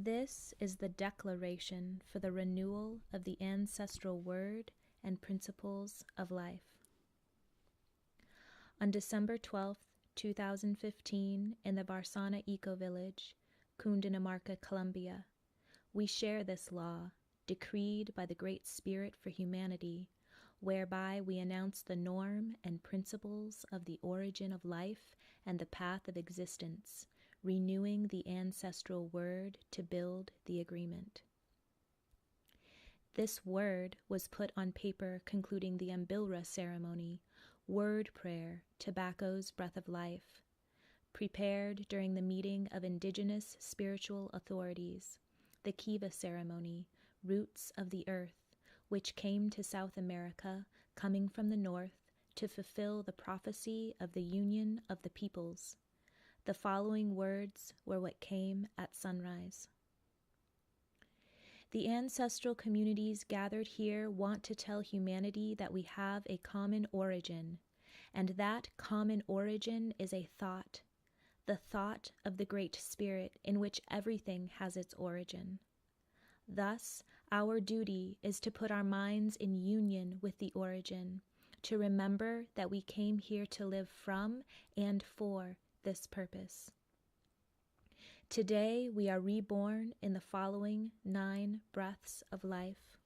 This is the declaration for the renewal of the ancestral word and principles of life. On December 12th, 2015, in the Varsana Eco-Village, Cundinamarca, Colombia, we share this law, decreed by the Great Spirit for humanity, whereby we announce the norm and principles of the origin of life and the path of existence, renewing the ancestral word to build the agreement. This word was put on paper concluding the Ambilra ceremony, word prayer, tobacco's breath of life, prepared during the meeting of indigenous spiritual authorities, the Kiva ceremony, roots of the earth, which came to South America, coming from the north, to fulfill the prophecy of the union of the peoples. The following words were what came at sunrise. The ancestral communities gathered here want to tell humanity that we have a common origin, and that common origin is a thought, the thought of the Great Spirit in which everything has its origin. Thus, our duty is to put our minds in union with the origin, to remember that we came here to live from and for this purpose. Today, we are reborn in the following 9 breaths of life.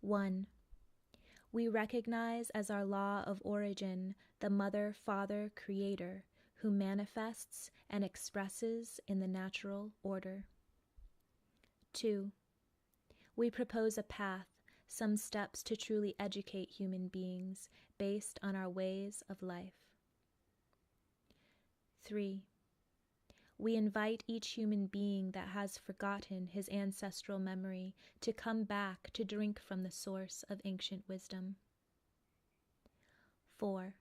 1. We recognize as our law of origin the Mother, Father, Creator, who manifests and expresses in the natural order. 2. We propose a path, some steps to truly educate human beings based on our ways of life. 3. We invite each human being that has forgotten his ancestral memory to come back to drink from the source of ancient wisdom. 4.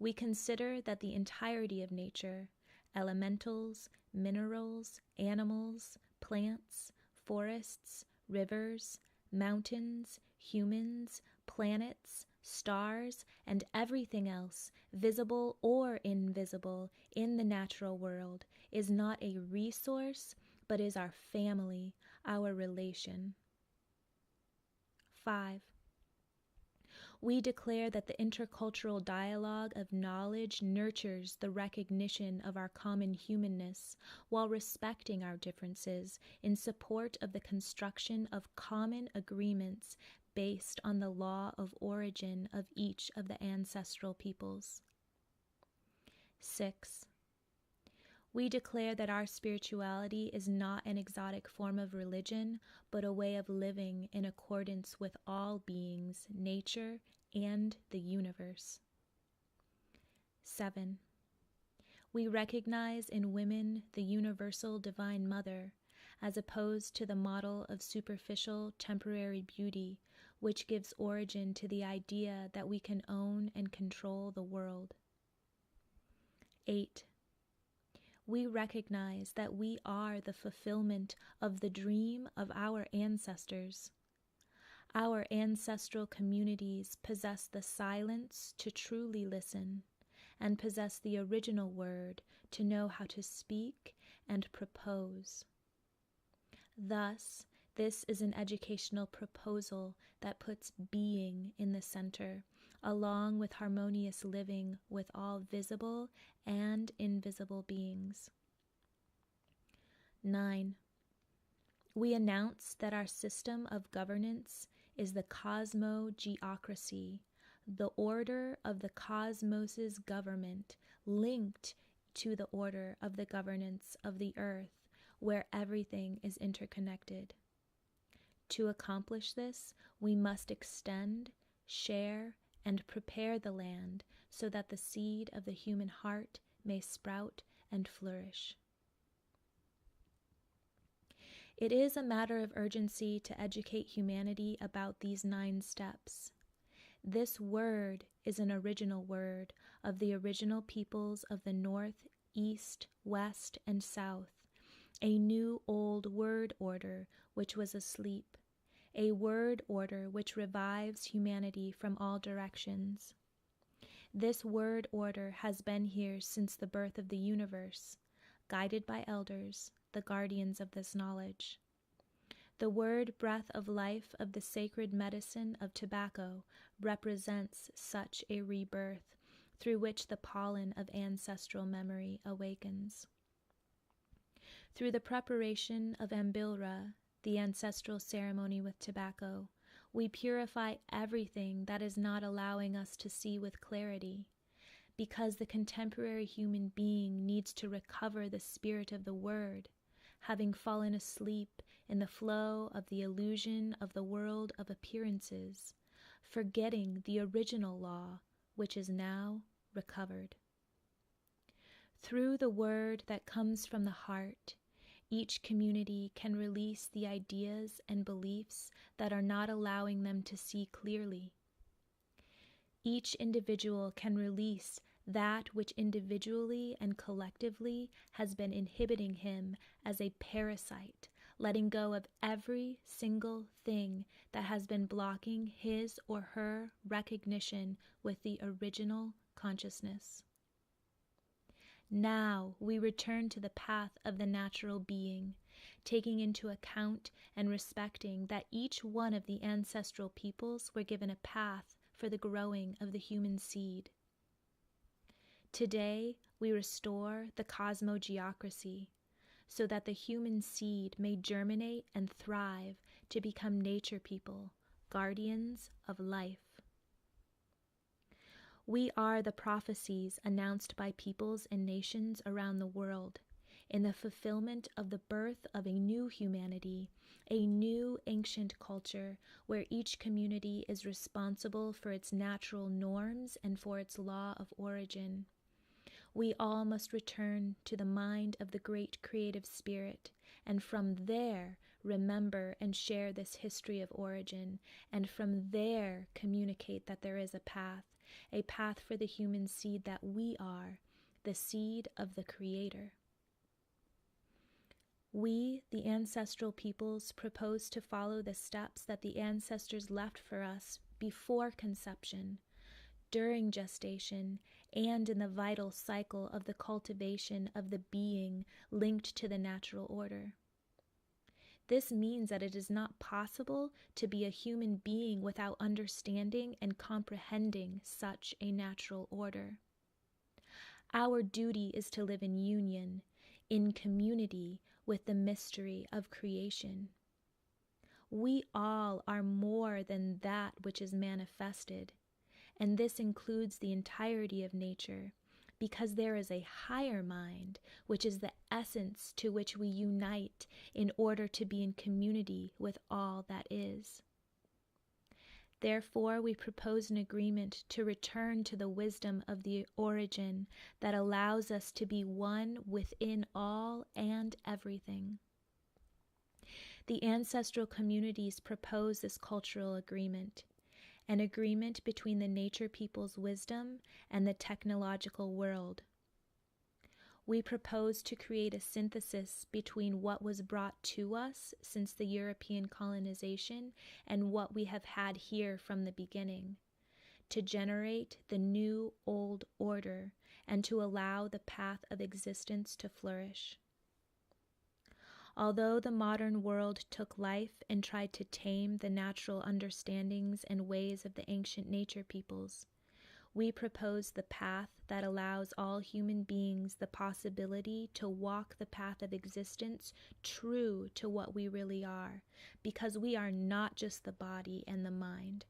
We consider that the entirety of nature, elementals, minerals, animals, plants, forests, rivers, mountains, humans, planets, stars, and everything else, visible or invisible, in the natural world, is not a resource, but is our family, our relation. 5. We declare that the intercultural dialogue of knowledge nurtures the recognition of our common humanness while respecting our differences in support of the construction of common agreements based on the law of origin of each of the ancestral peoples. 6. We declare that our spirituality is not an exotic form of religion, but a way of living in accordance with all beings, nature, and the universe. 7. We recognize in women the universal divine mother, as opposed to the model of superficial, temporary beauty, which gives origin to the idea that we can own and control the world. 8. We recognize that we are the fulfillment of the dream of our ancestors. Our ancestral communities possess the silence to truly listen, and possess the original word to know how to speak and propose. Thus, this is an educational proposal that puts being in the center, along with harmonious living with all visible and invisible beings. 9. We announce that our system of governance is the COSMO-GEO-CRACY, the order of the cosmos's government, linked to the order of the governance of the earth, where everything is interconnected. To accomplish this, we must extend, share, and prepare the land so that the seed of the human heart may sprout and flourish. It is a matter of urgency to educate humanity about these 9 steps. This word is an original word of the original peoples of the North, East, West, and South, a new old word order which was asleep, a word order which revives humanity from all directions. This word order has been here since the birth of the universe, guided by elders, the guardians of this knowledge. The word breath of life of the sacred medicine of tobacco represents such a rebirth through which the pollen of ancestral memory awakens. Through the preparation of ambilra, the ancestral ceremony with tobacco, we purify everything that is not allowing us to see with clarity, because the contemporary human being needs to recover the spirit of the word, having fallen asleep in the flow of the illusion of the world of appearances, forgetting the original law, which is now recovered. Through the word that comes from the heart, each community can release the ideas and beliefs that are not allowing them to see clearly. Each individual can release that which individually and collectively has been inhibiting him as a parasite, letting go of every single thing that has been blocking his or her recognition with the original consciousness. Now we return to the path of the natural being, taking into account and respecting that each one of the ancestral peoples were given a path for the growing of the human seed. Today, we restore the COSMO-GEO-CRACY so that the human seed may germinate and thrive to become nature people, guardians of life. We are the prophecies announced by peoples and nations around the world in the fulfillment of the birth of a new humanity, a new ancient culture where each community is responsible for its natural norms and for its law of origin. We all must return to the mind of the great creative spirit, and from there remember and share this history of origin, and from there communicate that there is a path for the human seed that we are, the seed of the Creator. We, the ancestral peoples, propose to follow the steps that the ancestors left for us before conception, during gestation, and in the vital cycle of the cultivation of the being linked to the natural order. This means that it is not possible to be a human being without understanding and comprehending such a natural order. Our duty is to live in union, in community with the mystery of creation. We all are more than that which is manifested, and this includes the entirety of nature, because there is a higher mind, which is the essence to which we unite in order to be in community with all that is. Therefore, we propose an agreement to return to the wisdom of the origin that allows us to be one within all and everything. The ancestral communities propose this cultural agreement, an agreement between the nature people's wisdom and the technological world. We propose to create a synthesis between what was brought to us since the European colonization and what we have had here from the beginning, to generate the new old order and to allow the path of existence to flourish. Although the modern world took life and tried to tame the natural understandings and ways of the ancient nature peoples, we propose the path that allows all human beings the possibility to walk the path of existence true to what we really are, because we are not just the body and the mind.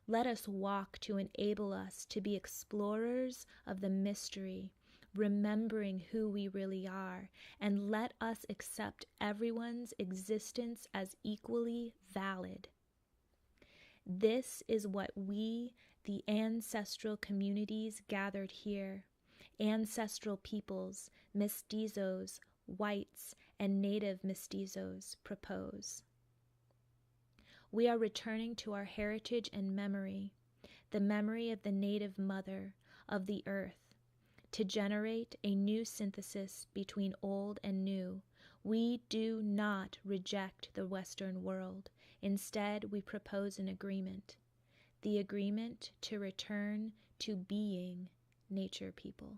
Let us walk to enable us to be explorers of the mystery, remembering who we really are, and let us accept everyone's existence as equally valid. This is what we, the ancestral communities gathered here, ancestral peoples, mestizos, whites, and native mestizos, propose. We are returning to our heritage and memory, the memory of the native mother, of the earth, to generate a new synthesis between old and new. We do not reject the Western world. Instead, we propose an agreement, the agreement to return to being nature people.